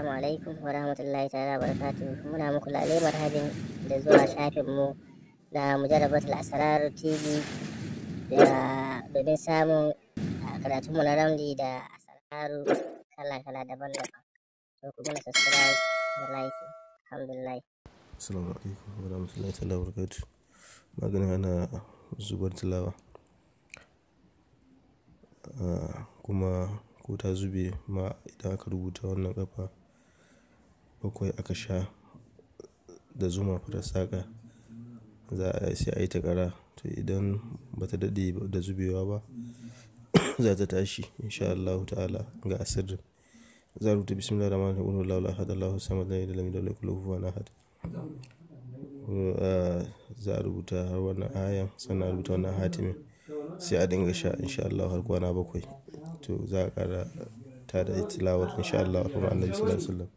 assalamu alaikum wa rahmatullahi ta'ala wa barakatuhu. Muna muku lale marhabin da zuwa shafin mu na Mujarrabatul Asrar TV da domin samun karatun mu na ramli da asraru kala-kala daban-daban. To ku mana subscribe da like. Alhamdulillah. Assalamu alaikum wa rahmatullahi ta'ala wa barakatuhu. Maganin ana zubar tilawa kuma ko ta zube ma idan aka rubuta wannan ƙafa bakwai aka sha da zuma farar saƙa za a sai a yi ta ƙara. To idan bata daɗe da zubewa ba za ta tashi insha Allah ta'ala. Ga asirrin za a rubuta bismillahir rahmanir rahim wallahu ahad Allahu samad lam yalid walam yulad walam yakul lahu kufuwan ahad. Za a rubuta har wannan ayan sannan a rubuta wannan hatimin sai a dinga sha insha Allah har kwana bakwai. To za a ƙara tada tilawar insha Allah kuma annabi sallallahu alaihi wasallam.